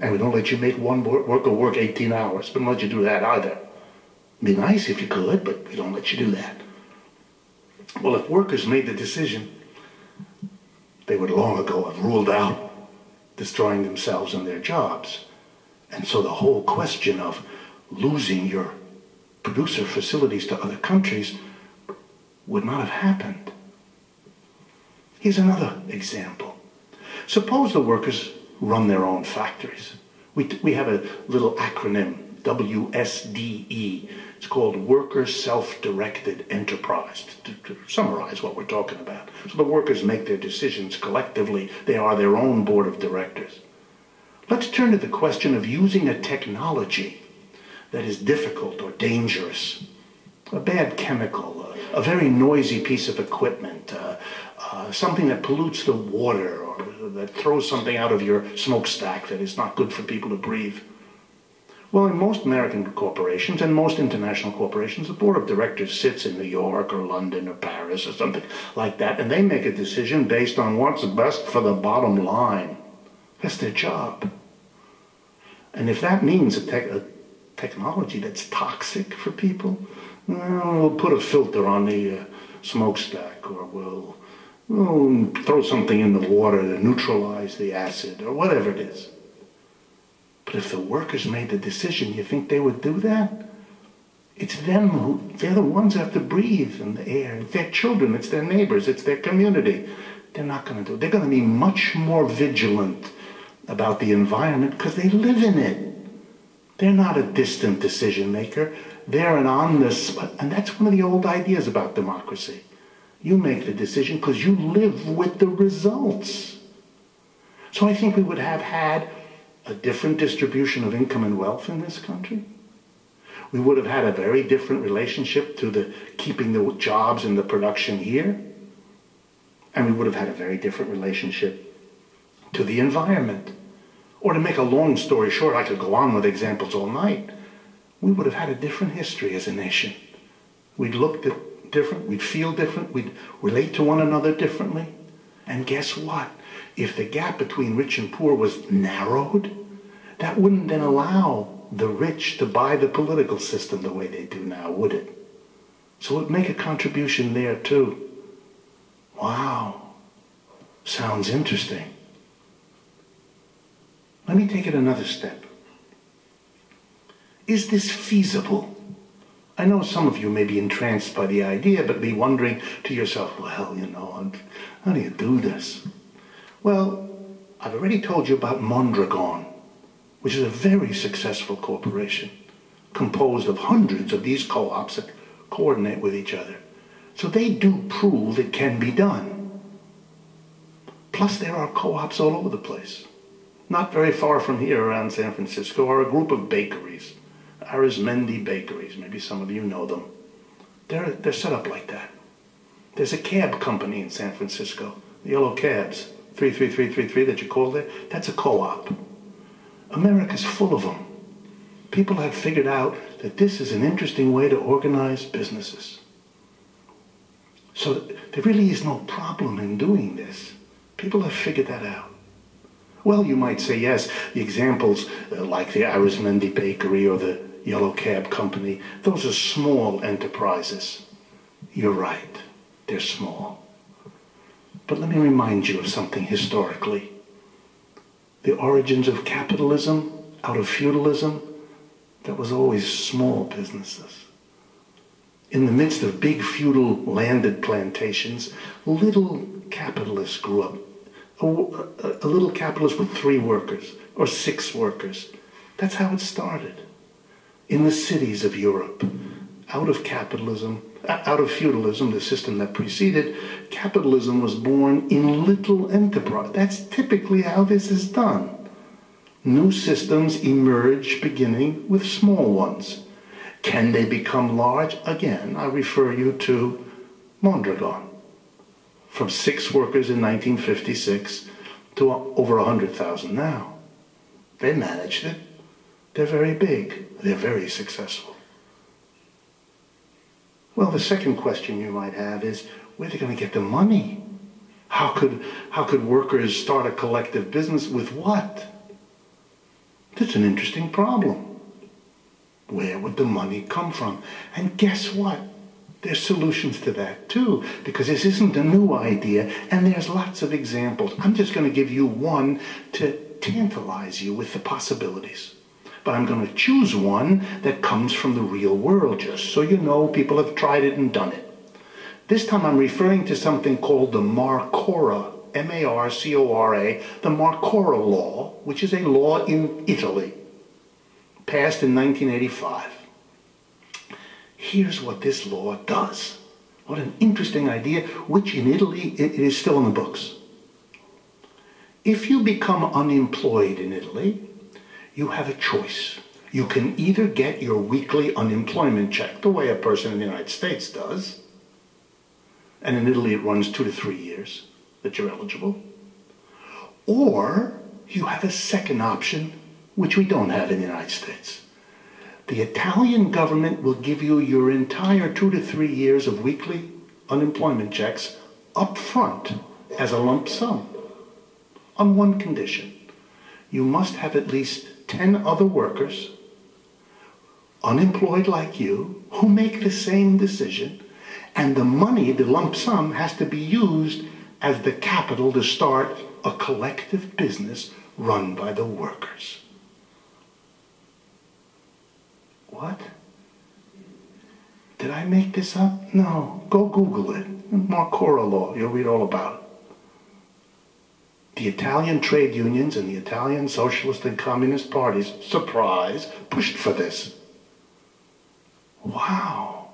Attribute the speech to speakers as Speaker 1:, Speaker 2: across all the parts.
Speaker 1: And we don't let you make one worker work 18 hours. We don't let you do that either. It'd be nice if you could, but we don't let you do that. Well, if workers made the decision, they would long ago have ruled out destroying themselves and their jobs. And so the whole question of losing your producer facilities to other countries would not have happened. Here's another example. Suppose the workers run their own factories. We have a little acronym, WSDE. It's called Worker Self-Directed Enterprise, to summarize what we're talking about. So the workers make their decisions collectively. They are their own board of directors. Let's turn to the question of using a technology that is difficult or dangerous, a bad chemical, a very noisy piece of equipment, something that pollutes the water or that throws something out of your smokestack that is not good for people to breathe. Well, in most American corporations and most international corporations, the board of directors sits in New York or London or Paris or something like that, and they make a decision based on what's best for the bottom line. That's their job. And if that means a technology that's toxic for people, well, we'll put a filter on the smokestack, or we'll throw something in the water to neutralize the acid, or whatever it is. But if the workers made the decision, you think they would do that? It's them they're the ones who have to breathe in the air. It's their children, it's their neighbors, it's their community. They're not going to do it. They're going to be much more vigilant about the environment because they live in it. They're not a distant decision maker. They're an on the spot. And that's one of the old ideas about democracy. You make the decision because you live with the results. So I think we would have had a different distribution of income and wealth in this country. We would have had a very different relationship to the keeping the jobs and the production here. And we would have had a very different relationship to the environment. Or to make a long story short, I could go on with examples all night. We would have had a different history as a nation. We'd look different, we'd feel different, we'd relate to one another differently. And guess what? If the gap between rich and poor was narrowed, that wouldn't then allow the rich to buy the political system the way they do now, would it? So it would make a contribution there too. Wow, sounds interesting. Let me take it another step. Is this feasible? I know some of you may be entranced by the idea, but be wondering to yourself, well, how do you do this? Well, I've already told you about Mondragon, which is a very successful corporation composed of hundreds of these co-ops that coordinate with each other. So they do prove it can be done. Plus there are co-ops all over the place. Not very far from here around San Francisco are a group of bakeries, Arizmendi bakeries. Maybe some of you know them. They're set up like that. There's a cab company in San Francisco, the yellow cabs, 33333 that you call there. That's a co-op. America's full of them. People have figured out that this is an interesting way to organize businesses. So there really is no problem in doing this. People have figured that out. Well, you might say, yes, the examples like the Arizmendi Bakery or the Yellow Cab Company, those are small enterprises. You're right, they're small. But let me remind you of something historically. The origins of capitalism out of feudalism, that was always small businesses. In the midst of big feudal landed plantations, little capitalists grew up. A little capitalist with 3 workers or 6 workers. That's how it started. In the cities of Europe, out of feudalism, the system that preceded, capitalism was born in little enterprise. That's typically how this is done. New systems emerge beginning with small ones. Can they become large? Again, I refer you to Mondragon. From 6 workers in 1956 to over 100,000 now. They managed it. They're very big. They're very successful. Well, the second question you might have is, where are they going to get the money? How could workers start a collective business with what? That's an interesting problem. Where would the money come from? And guess what? There's solutions to that too, because this isn't a new idea, and there's lots of examples. I'm just going to give you one to tantalize you with the possibilities. But I'm going to choose one that comes from the real world, just so you know people have tried it and done it. This time I'm referring to something called the Marcora, M-A-R-C-O-R-A, the Marcora law, which is a law in Italy, passed in 1985. Here's what this law does. What an interesting idea, which in Italy, it is still in the books. If you become unemployed in Italy, you have a choice. You can either get your weekly unemployment check, the way a person in the United States does, and in Italy it runs 2 to 3 years that you're eligible, or you have a second option, which we don't have in the United States. The Italian government will give you your entire 2 to 3 years of weekly unemployment checks up front as a lump sum, on one condition. You must have at least 10 other workers, unemployed like you, who make the same decision, and the money, the lump sum, has to be used as the capital to start a collective business run by the workers. What? Did I make this up? No. Go Google it. Marcora law. You'll read all about it. The Italian trade unions and the Italian socialist and communist parties, surprise, pushed for this. Wow.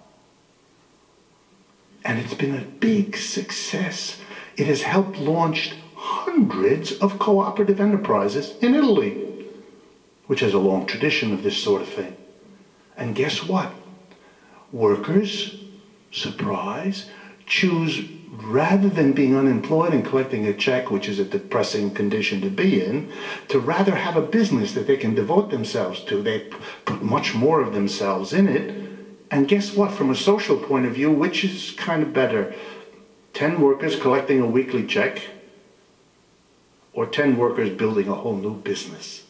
Speaker 1: And it's been a big success. It has helped launch hundreds of cooperative enterprises in Italy, which has a long tradition of this sort of thing. And guess what? Workers, surprise, choose, rather than being unemployed and collecting a check, which is a depressing condition to be in, to rather have a business that they can devote themselves to. They put much more of themselves in it. And guess what? From a social point of view, which is kind of better? 10 workers collecting a weekly check, or 10 workers building a whole new business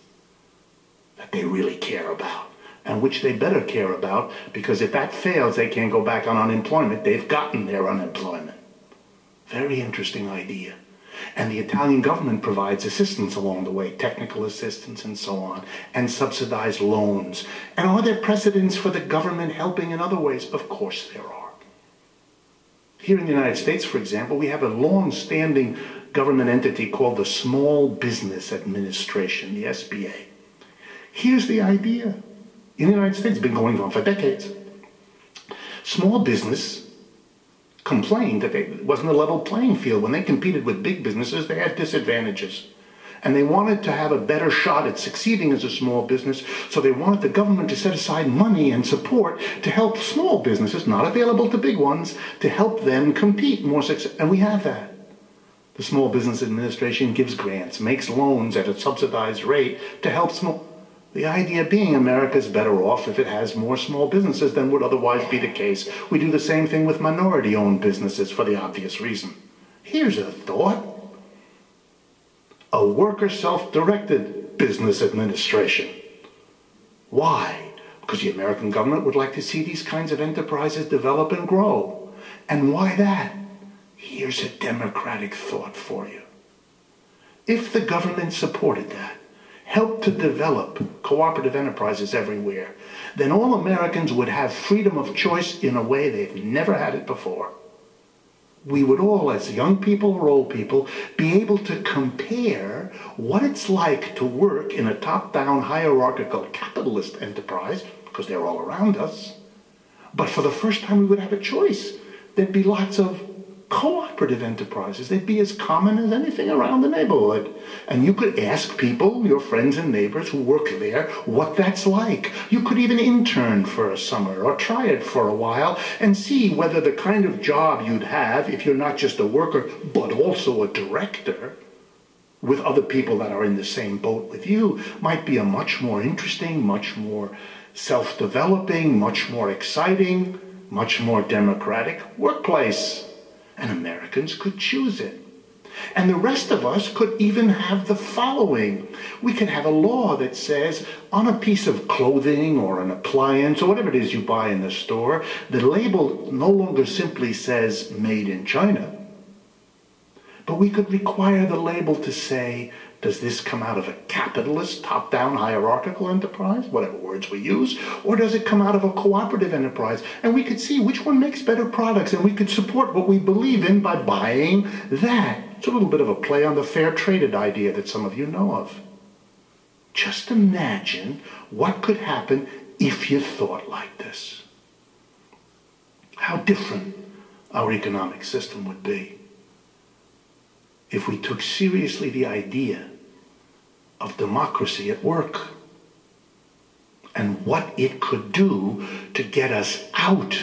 Speaker 1: that they really care about, and which they better care about, because if that fails, they can't go back on unemployment. They've gotten their unemployment. Very interesting idea. And the Italian government provides assistance along the way, technical assistance and so on, and subsidized loans. And are there precedents for the government helping in other ways? Of course there are. Here in the United States, for example, we have a long-standing government entity called the Small Business Administration, the SBA. Here's the idea. In the United States, it's been going on for decades. Small business complained that it wasn't a level playing field. When they competed with big businesses, they had disadvantages. And they wanted to have a better shot at succeeding as a small business, so they wanted the government to set aside money and support to help small businesses, not available to big ones, to help them compete more successfully. And we have that. The Small Business Administration gives grants, makes loans at a subsidized rate to help small. The idea being America's better off if it has more small businesses than would otherwise be the case. We do the same thing with minority-owned businesses for the obvious reason. Here's a thought. A worker self-directed business administration. Why? Because the American government would like to see these kinds of enterprises develop and grow. And why that? Here's a democratic thought for you. If the government supported that, helped to develop cooperative enterprises everywhere, then all Americans would have freedom of choice in a way they've never had it before. We would all, as young people or old people, be able to compare what it's like to work in a top-down hierarchical capitalist enterprise, because they're all around us. But for the first time, we would have a choice. There'd be lots of cooperative enterprises. They'd be as common as anything around the neighborhood. And you could ask people, your friends and neighbors who work there, what that's like. You could even intern for a summer or try it for a while and see whether the kind of job you'd have, if you're not just a worker, but also a director, with other people that are in the same boat with you, might be a much more interesting, much more self-developing, much more exciting, much more democratic workplace. And Americans could choose it. And the rest of us could even have the following. We could have a law that says on a piece of clothing or an appliance or whatever it is you buy in the store, the label no longer simply says made in China, but we could require the label to say, does this come out of a capitalist, top-down, hierarchical enterprise, whatever words we use, or does it come out of a cooperative enterprise? And we could see which one makes better products, and we could support what we believe in by buying that. It's a little bit of a play on the fair traded idea that some of you know of. Just imagine what could happen if you thought like this. How different our economic system would be if we took seriously the idea of democracy at work and what it could do to get us out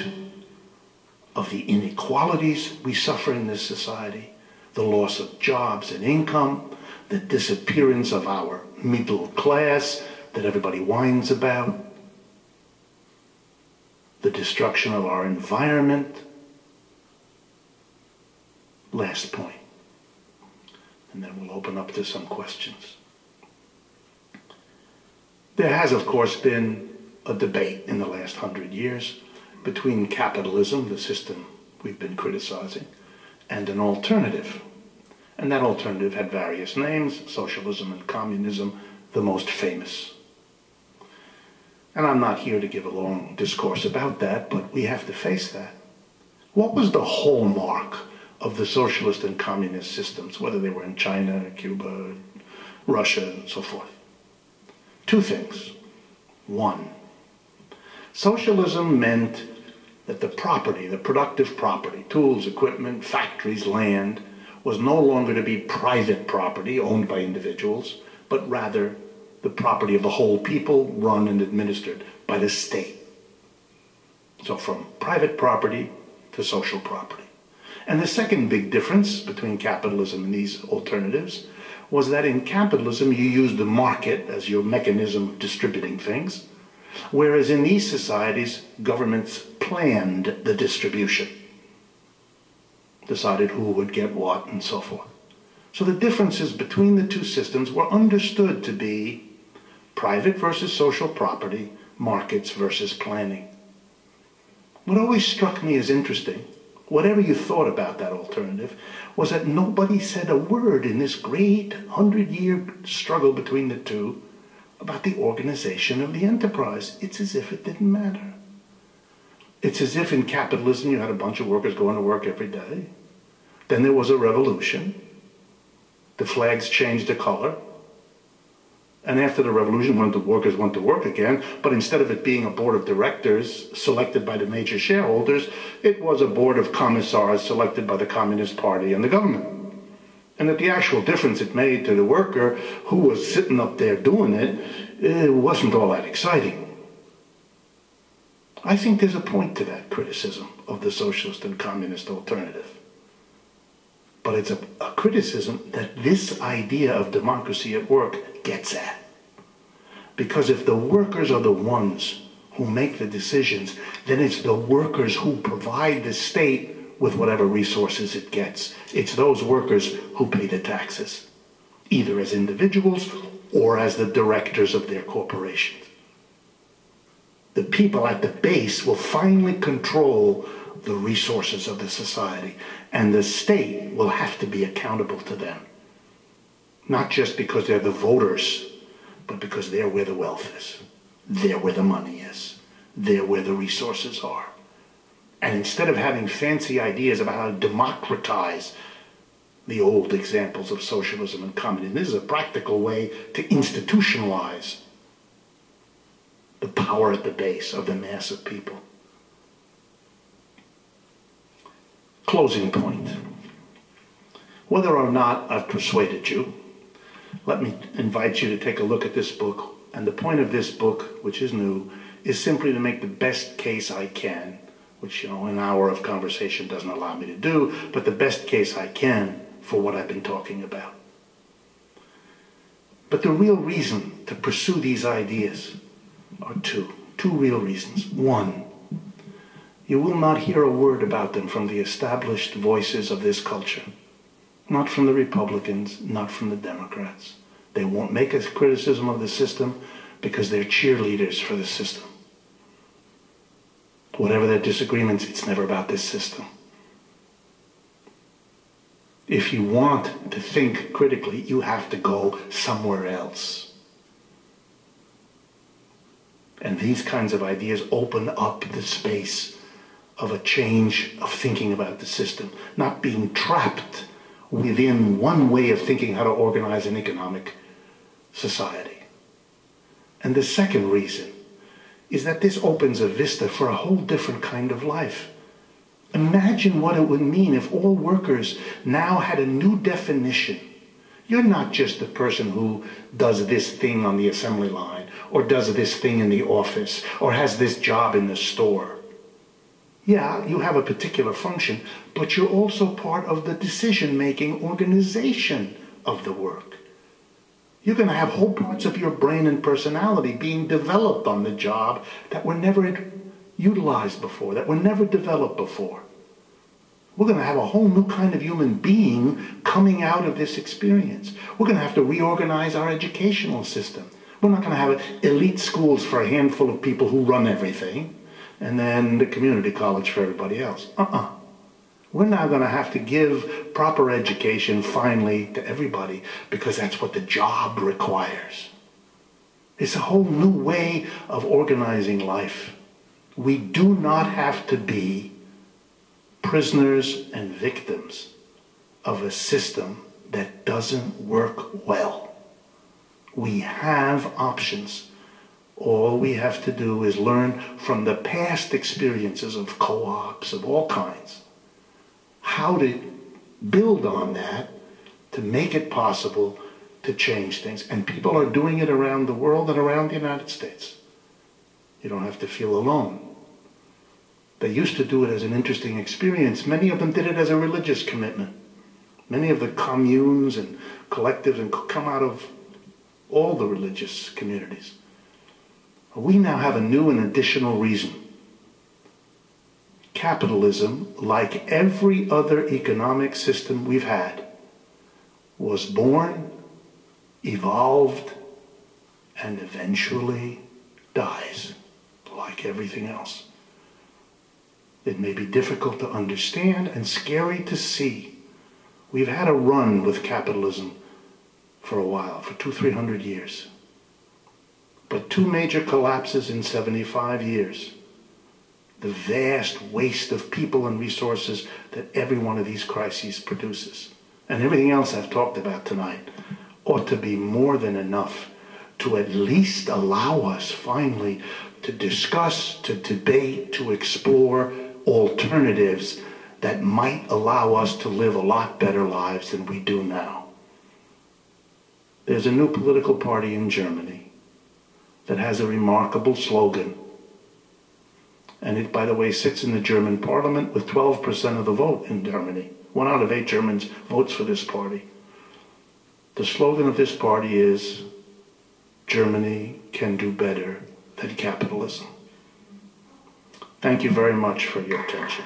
Speaker 1: of the inequalities we suffer in this society, the loss of jobs and income, the disappearance of our middle class that everybody whines about, the destruction of our environment. Last point, and then we'll open up to some questions. There has, of course, been a debate in the last 100 years between capitalism, the system we've been criticizing, and an alternative. And that alternative had various names, socialism and communism, the most famous. And I'm not here to give a long discourse about that, but we have to face that. What was the hallmark of the socialist and communist systems, whether they were in China, Cuba, Russia, and so forth? Two things. One, socialism meant that the property, the productive property, tools, equipment, factories, land, was no longer to be private property owned by individuals, but rather the property of the whole people, run and administered by the state. So from private property to social property. And the second big difference between capitalism and these alternatives was that in capitalism you use the market as your mechanism of distributing things, whereas in these societies governments planned the distribution, decided who would get what and so forth. So the differences between the two systems were understood to be private versus social property, markets versus planning. What always struck me as interesting, whatever you thought about that alternative, was that nobody said a word in this great 100-year struggle between the two about the organization of the enterprise. It's as if it didn't matter. It's as if in capitalism you had a bunch of workers going to work every day. Then there was a revolution. The flags changed the color. And after the revolution, the workers went to work again, but instead of it being a board of directors selected by the major shareholders, it was a board of commissars selected by the Communist Party and the government. And that the actual difference it made to the worker who was sitting up there doing it, it wasn't all that exciting. I think there's a point to that criticism of the socialist and communist alternative. But it's a criticism that this idea of democracy at work gets at. Because if the workers are the ones who make the decisions, then it's the workers who provide the state with whatever resources it gets. It's those workers who pay the taxes, either as individuals or as the directors of their corporations. The people at the base will finally control the resources of the society, and the state will have to be accountable to them. Not just because they're the voters, but because they're where the wealth is. They're where the money is. They're where the resources are. And instead of having fancy ideas about how to democratize the old examples of socialism and communism, this is a practical way to institutionalize the power at the base of the mass of people. Closing point. Whether or not I've persuaded you, let me invite you to take a look at this book. And the point of this book, which is new, is simply to make the best case I can, which, an hour of conversation doesn't allow me to do, but the best case I can for what I've been talking about. But the real reason to pursue these ideas are two real reasons. One, you will not hear a word about them from the established voices of this culture. Not from the Republicans, not from the Democrats. They won't make a criticism of the system because they're cheerleaders for the system. Whatever their disagreements, it's never about this system. If you want to think critically, you have to go somewhere else. And these kinds of ideas open up the space of a change of thinking about the system, not being trapped within one way of thinking how to organize an economic society. And the second reason is that this opens a vista for a whole different kind of life. Imagine what it would mean if all workers now had a new definition. You're not just the person who does this thing on the assembly line, or does this thing in the office, or has this job in the store. Yeah, you have a particular function, but you're also part of the decision-making organization of the work. You're going to have whole parts of your brain and personality being developed on the job that were never utilized before, that were never developed before. We're going to have a whole new kind of human being coming out of this experience. We're going to have to reorganize our educational system. We're not going to have elite schools for a handful of people who run everything, and then the community college for everybody else. We're now going to have to give proper education finally to everybody because that's what the job requires. It's a whole new way of organizing life. We do not have to be prisoners and victims of a system that doesn't work well. We have options. All we have to do is learn from the past experiences of co-ops of all kinds, how to build on that to make it possible to change things. And people are doing it around the world and around the United States. You don't have to feel alone. They used to do it as an interesting experience. Many of them did it as a religious commitment. Many of the communes and collectives and come out of all the religious communities. We now have a new and additional reason. Capitalism, like every other economic system we've had, was born, evolved, and eventually dies, like everything else. It may be difficult to understand and scary to see. We've had a run with capitalism for a while, for 200-300 years. But two major collapses in 75 years. The vast waste of people and resources that every one of these crises produces, and everything else I've talked about tonight, ought to be more than enough to at least allow us finally to discuss, to debate, to explore alternatives that might allow us to live a lot better lives than we do now. There's a new political party in Germany that has a remarkable slogan. And it, by the way, sits in the German parliament with 12% of the vote in Germany. 1 out of 8 Germans votes for this party. The slogan of this party is, Germany can do better than capitalism. Thank you very much for your attention.